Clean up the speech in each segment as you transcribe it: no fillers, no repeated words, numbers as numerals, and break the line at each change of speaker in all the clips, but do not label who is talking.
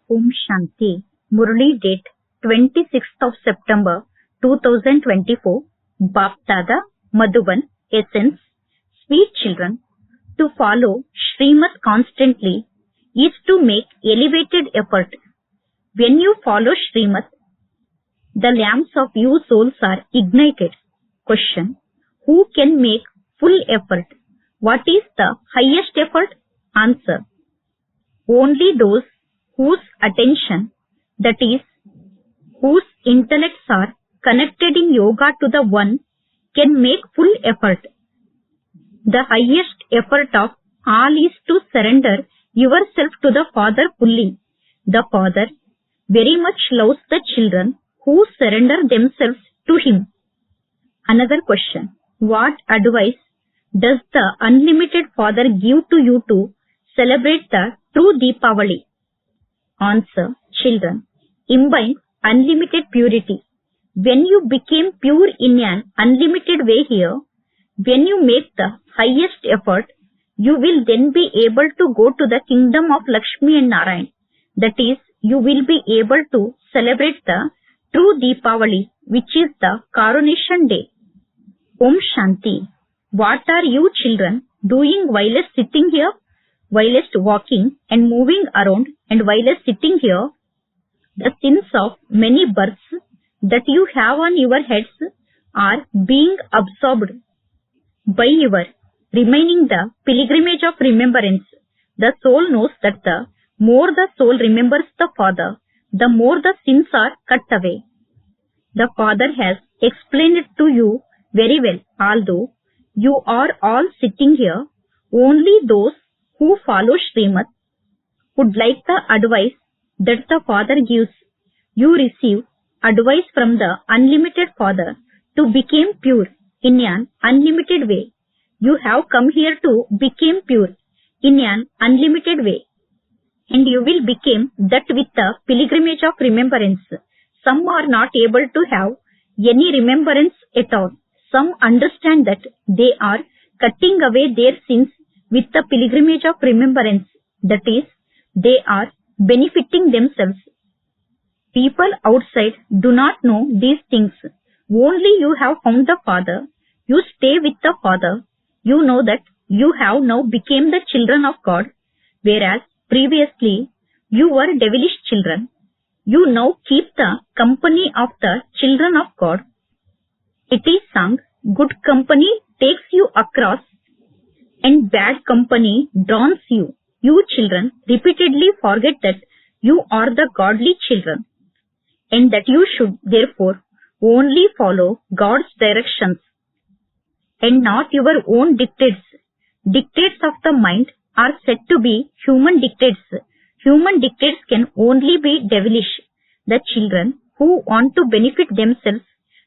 Om Shanti. Murli date 26th of September 2024. Bapdada Madhuban. Essence. Sweet children, to follow Srimad constantly is to make elevated effort. When you follow Srimad, the lamps of you souls are ignited. Question. Who can make full effort? What is the highest effort? Answer. Only those whose attention, that is, whose intellects are connected in yoga to the One, can make full effort. The highest effort of all is to surrender yourself to the Father fully. The Father very much loves the children who surrender themselves to Him. Another question. What advice does the Unlimited Father give to you to celebrate the true Deepavali? Answer. Children, imbibe unlimited purity. When you became pure in an unlimited way here, when you make the highest effort, you will then be able to go to the kingdom of Lakshmi and Narayan. That is, you will be able to celebrate the true Deepavali, which is the coronation day. Om Shanti. What are you children doing while sitting here? While walking and moving around and while sitting here, the sins of many births that you have on your heads are being absorbed by your remaining the pilgrimage of remembrance. The soul knows that the more the soul remembers the Father, the more the sins are cut away. The Father has explained it to you very well. Although you are all sitting here, only those who follow Srimad would like the advice that the Father gives. You receive advice from the Unlimited Father to become pure in an unlimited way. You have come here to become pure in an unlimited way, and you will become that with the pilgrimage of remembrance. Some are not able to have any remembrance at all. Some understand that they are cutting away their sins with the pilgrimage of remembrance. That is, they are benefiting themselves. People outside do not know these things. Only you have found the Father. You stay with the Father. You know that you have now become the children of God, whereas previously you were devilish children. You now keep the company of the children of God. It is sung, good company takes you across and bad company drowns you. You children repeatedly forget that you are the godly children, and that you should therefore only follow God's directions and not your own dictates. Dictates of the mind are said to be human dictates. Human dictates can only be devilish. The children who want to benefit themselves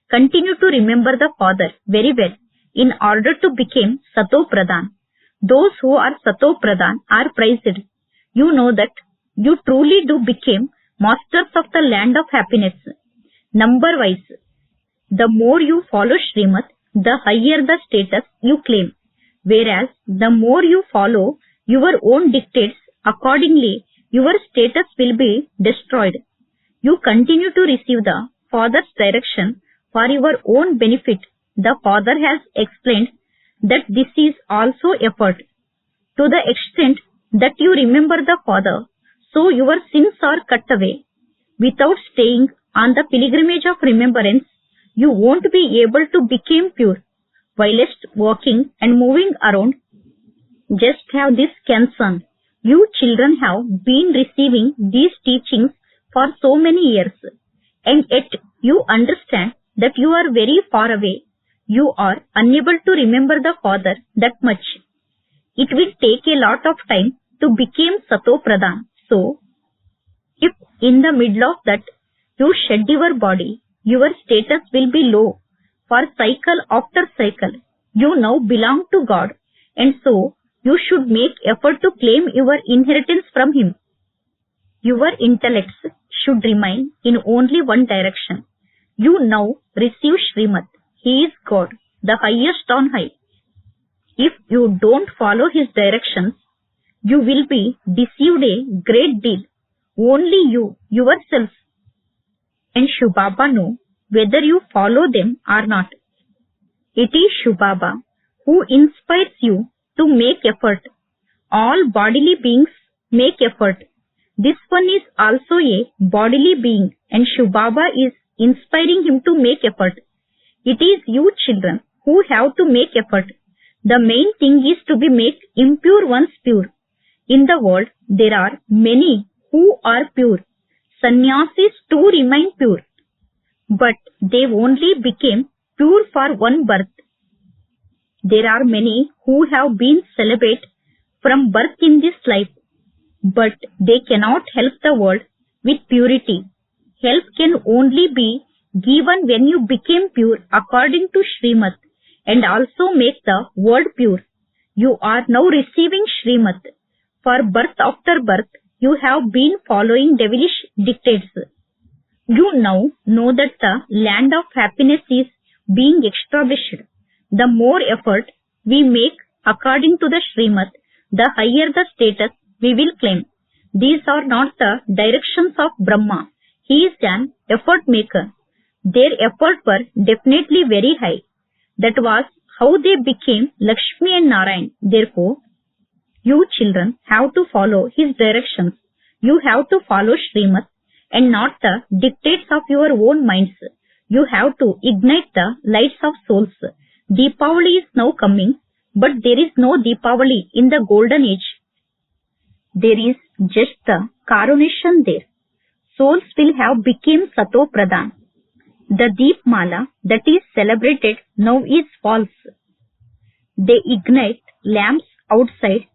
continue to remember the Father very well in order to become Sato Pradhan. Those who are Sato Pradhan are praised. You know that you truly do become masters of the land of happiness. Number-wise, the more you follow Srimad, the higher the status you claim. Whereas, the more you follow your own dictates, accordingly, your status will be destroyed. You continue to receive the Father's direction for your own benefit. The Father has explained that this is also effort. To the extent that you remember the Father, so your sins are cut away. Without staying on the pilgrimage of remembrance, you won't be able to become pure. Whilst walking and moving around, just have this concern. You children have been receiving these teachings for so many years, and yet you understand that you are very far away. You are unable to remember the Father that much. It will take a lot of time to become Sato Pradhan. So, if in the middle of that you shed your body, your status will be low. For cycle after cycle, you now belong to God, and so you should make effort to claim your inheritance from Him. Your intellects should remain in only one direction. You now receive Srimad. He is God, the highest on high. If you don't follow His directions, you will be deceived a great deal. only you, yourself, and Shiv Baba know whether you follow them or not. It is Shiv Baba who inspires you to make effort. All bodily beings make effort. This one is also a bodily being and Shiv Baba is inspiring him to make effort. It is you children who have to make effort. The main thing is to be make impure ones pure. In the world, there are many who are pure. Sannyasis too remain pure. But they only became pure for one birth. There are many who have been celibate from birth in this life, but they cannot help the world with purity. Help can only be given when you became pure according to Srimad and also make the world pure. You are now receiving Srimad. For birth after birth, you have been following devilish dictates. You now know that the land of happiness is being established. The more effort we make according to the Srimad, the higher the status we will claim. These are not the directions of Brahma. He is an effort maker. Their efforts were definitely very high. That was how they became Lakshmi and Narayan. Therefore, you children have to follow his directions. You have to follow Srimad and not the dictates of your own minds. You have to ignite the lights of souls. Deepavali is now coming, but there is no Deepavali in the golden age. There is just the coronation there. Souls will have become Sato Pradhan. The Deep Mala that is celebrated now is false. They ignite lamps outside,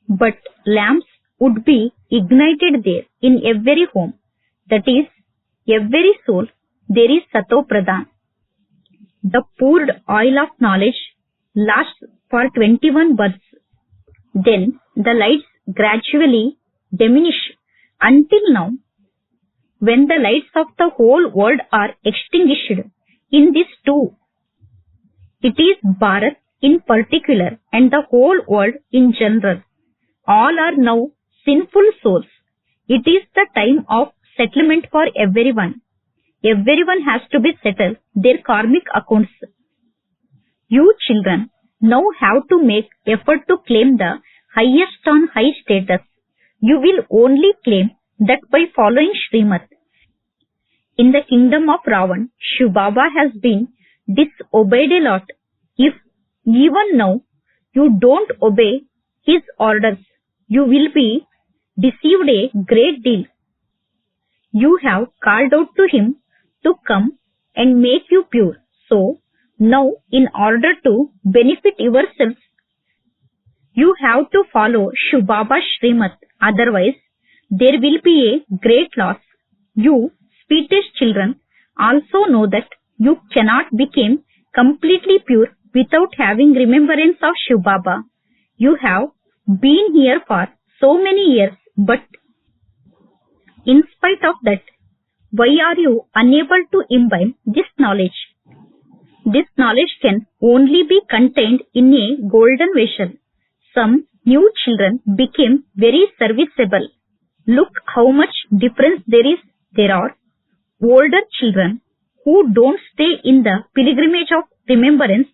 but lamps would be ignited there in every home. That is, every soul, there is Sato Pradhan. The poured oil of knowledge lasts for 21 births. Then the lights gradually diminish until now, when the lights of the whole world are extinguished. In this too, it is Bharat in particular and the whole world in general. All are now sinful souls. It is the time of settlement for everyone. Everyone has to be settled their karmic accounts. You children now have to make effort to claim the highest on high status. You will only claim that by following Srimad. In the kingdom of Ravan, Shiv Baba has been disobeyed a lot. If even now you don't obey his orders, you will be deceived a great deal. You have called out to him to come and make you pure. So, now in order to benefit yourselves, you have to follow Shiv Baba's Srimad. Otherwise, there will be a great loss. You, sweetest children, also know that you cannot become completely pure without having remembrance of Shiv Baba. You have been here for so many years, but in spite of that, why are you unable to imbibe this knowledge? This knowledge can only be contained in a golden vessel. Some new children became very serviceable. Look how much difference there are older children who don't stay in the pilgrimage of remembrance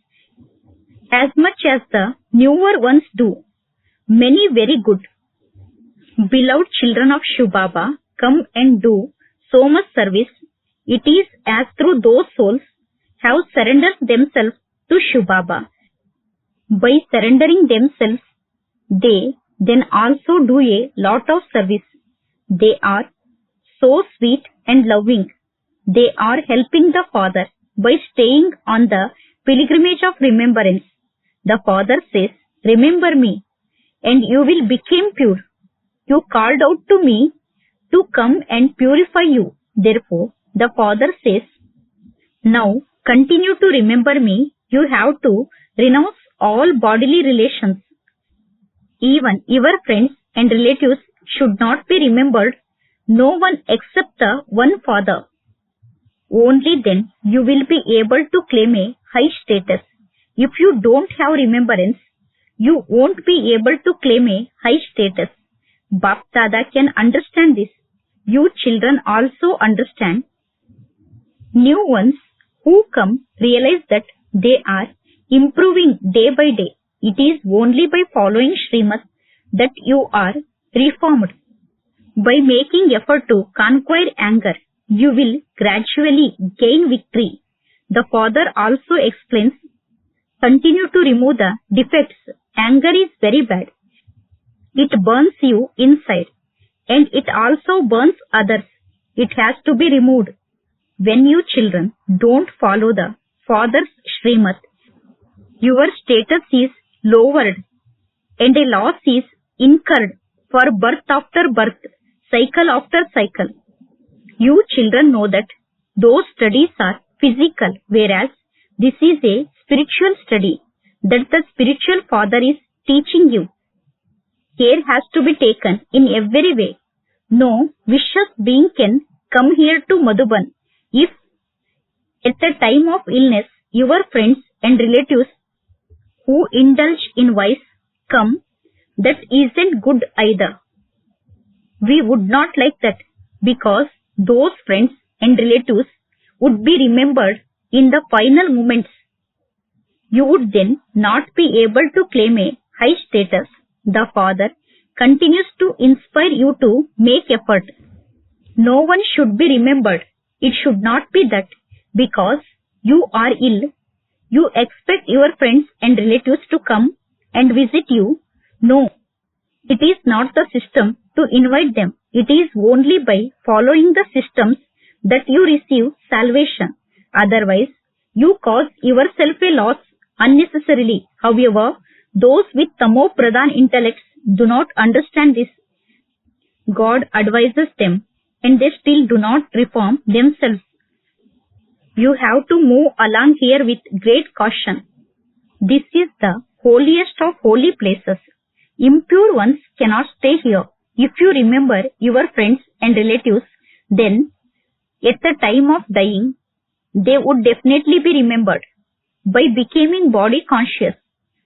as much as the newer ones do. Many very good, beloved children of Shiv Baba come and do so much service. It is as through those souls have surrendered themselves to Shiv Baba. By surrendering themselves, they then also do a lot of service. They are so sweet and loving. They are helping the Father by staying on the pilgrimage of remembrance. The Father says, "Remember me, and you will become pure. You called out to me to come and purify you. Therefore, the Father says, now continue to remember me. You have to renounce all bodily relations. Even your friends and relatives should not be remembered. No one except the one Father. Only then you will be able to claim a high status. If you don't have remembrance, you won't be able to claim a high status. Bap Dada can understand this. You children also understand. New ones who come realize that they are improving day by day. It is only by following Srimad that you are reformed. By making effort to conquer anger, you will gradually gain victory. The father also explains, continue to remove the defects. Anger is very bad. It burns you inside and it also burns others. It has to be removed. When you children don't follow the father's Srimad, your status is lowered and a loss is incurred for birth after birth, cycle after cycle. You children know that those studies are physical, whereas this is a spiritual study that the spiritual father is teaching you. Care has to be taken in every way. No vicious being can come here to Madhuban. If at the time of illness your friends and relatives who indulge in vice come, that isn't good either. We would not like that, because those friends and relatives would be remembered in the final moments. You would then not be able to claim a high status. The father continues to inspire you to make effort. No one should be remembered. It should not be that because you are ill, you expect your friends and relatives to come and visit you. No, it is not the system to invite them. It is only by following the systems that you receive salvation. Otherwise, you cause yourself a loss unnecessarily. However, those with Tamo Pradhan intellects do not understand this. God advises them and they still do not reform themselves. You have to move along here with great caution. This is the holiest of holy places. Impure ones cannot stay here. If you remember your friends and relatives, then at the time of dying, they would definitely be remembered. By becoming body conscious,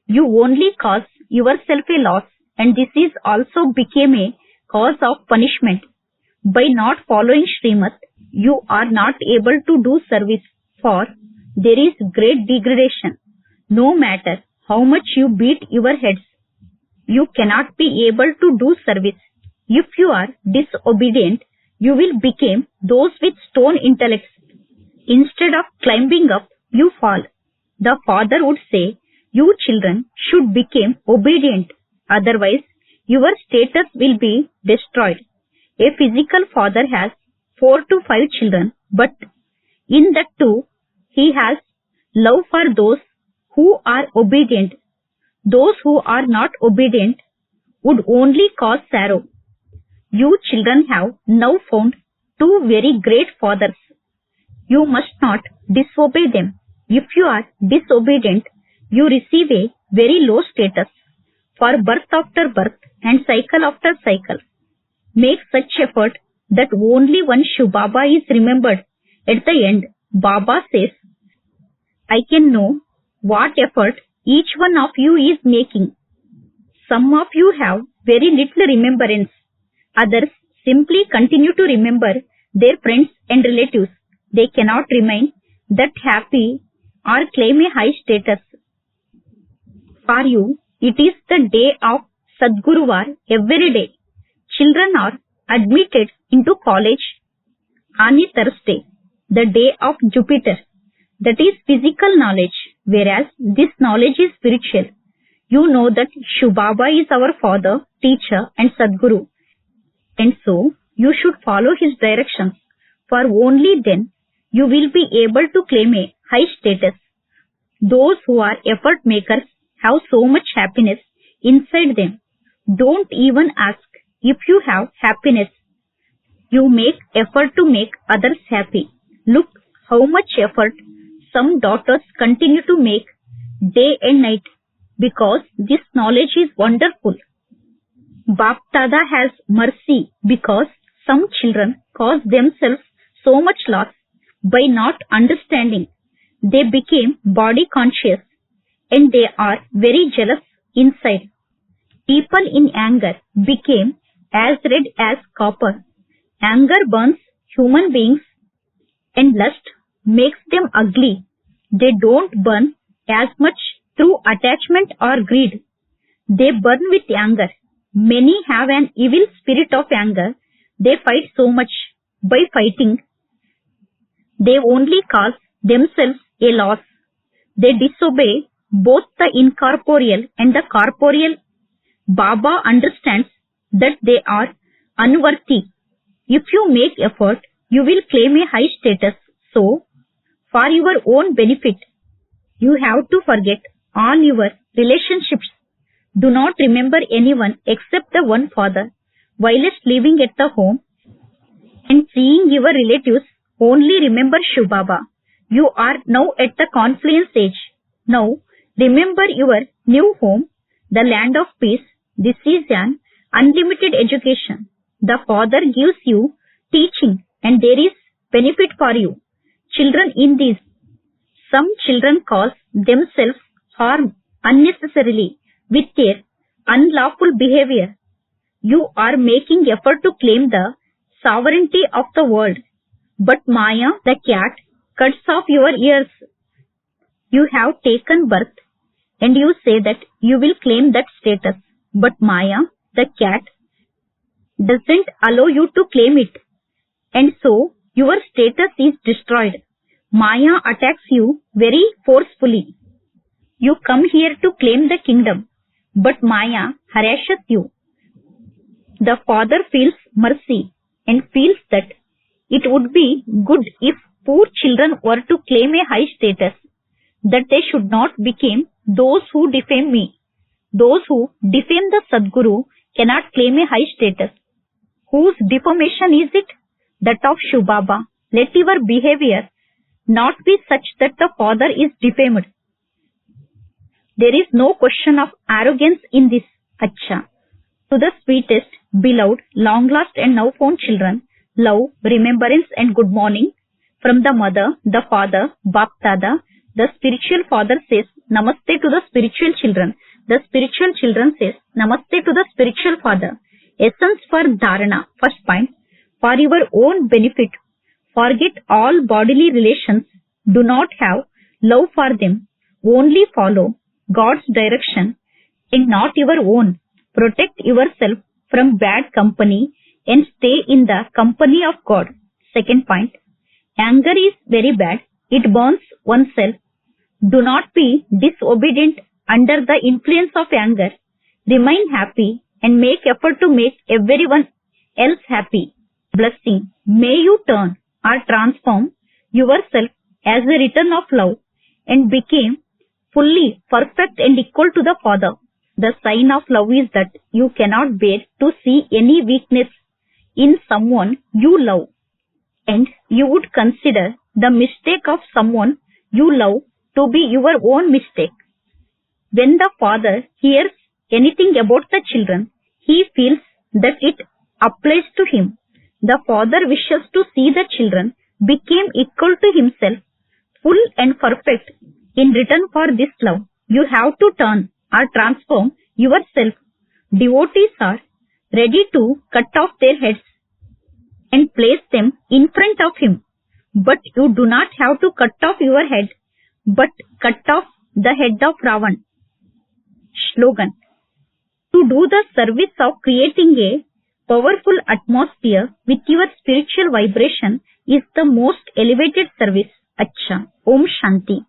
you only cause yourself a loss, and this is also became a cause of punishment. By not following Srimad, you are not able to do service, for there is great degradation. No matter how much you beat your heads, you cannot be able to do service. If you are disobedient, you will become those with stone intellects. Instead of climbing up, you fall. The father would say, you children should become obedient. Otherwise, your status will be destroyed. A physical father has 4 to 5 children, but in that too, he has love for those who are obedient. Those who are not obedient would only cause sorrow. You children have now found 2 very great fathers. You must not disobey them. If you are disobedient, you receive a very low status for birth after birth and cycle after cycle. Make such effort that only one Shiv Baba is remembered. At the end, Baba says, I can know what effort each one of you is making. Some of you have very little remembrance. Others simply continue to remember their friends and relatives. They cannot remain that happy or claim a high status. For you, it is the day of Sadguruvar every day. Children are admitted into college on a Thursday, the day of Jupiter. That is physical knowledge, whereas this knowledge is spiritual. You know that Shiv Baba is our father, teacher and Sadguru. And so, you should follow his directions, for only then you will be able to claim a high status. Those who are effort makers have so much happiness inside them. Don't even ask if you have happiness. You make effort to make others happy. Look how much effort some daughters continue to make day and night, because this knowledge is wonderful. Bap Dada has mercy because some children cause themselves so much loss by not understanding. They became body conscious and they are very jealous inside. People in anger became as red as copper. Anger burns human beings and lust makes them ugly. They don't burn as much through attachment or greed. They burn with anger. Many have an evil spirit of anger. They fight so much. By fighting, they only cause themselves a loss. They disobey both the incorporeal and the corporeal. Baba understands that they are unworthy. If you make effort, you will claim a high status. So, for your own benefit, you have to forget all your relationships. Do not remember anyone except the one father. Whilst living at the home and seeing your relatives, only remember Shiv Baba. You are now at the confluence age. Now, remember your new home, the land of peace. This is an unlimited education. The Father gives you teaching and there is benefit for you. Children in these. Some children cause themselves harm unnecessarily with their unlawful behavior. You are making effort to claim the sovereignty of the world. But Maya, the cat, cuts off your ears. You have taken birth and you say that you will claim that status. But Maya, the cat, doesn't allow you to claim it. And so, your status is destroyed. Maya attacks you very forcefully. You come here to claim the kingdom, but Maya harasses you. The Father feels mercy and feels that it would be good if poor children were to claim a high status, that they should not become those who defame me. Those who defame the Sadguru cannot claim a high status. Whose defamation is it? That of Shiv Baba. Let your behavior not be such that the Father is defamed. There is no question of arrogance in this. Acha. To the sweetest, beloved, long lost and now found children, love, remembrance and good morning from the mother, the father, Bap Dada. The spiritual father says Namaste to the spiritual children. The spiritual children says Namaste to the spiritual father. Essence for Dharana. First point. For your own benefit, forget all bodily relations. Do not have love for them. Only follow God's direction and not your own. Protect yourself from bad company and stay in the company of God. Second point. Anger is very bad. It burns oneself. Do not be disobedient under the influence of anger. Remain happy and make effort to make everyone else happy. Blessing. May you turn or transform yourself as a return of love and become fully perfect and equal to the Father. The sign of love is that you cannot bear to see any weakness in someone you love, and you would consider the mistake of someone you love to be your own mistake. When the Father hears anything about the children, he feels that it applies to him. The Father wishes to see the children become equal to himself, full and perfect. In return for this love, you have to turn or transform yourself. Devotees are ready to cut off their heads and place them in front of him. But you do not have to cut off your head, but cut off the head of Ravan. Slogan. To do the service of creating a powerful atmosphere with your spiritual vibration is the most elevated service. Acha. Om Shanti.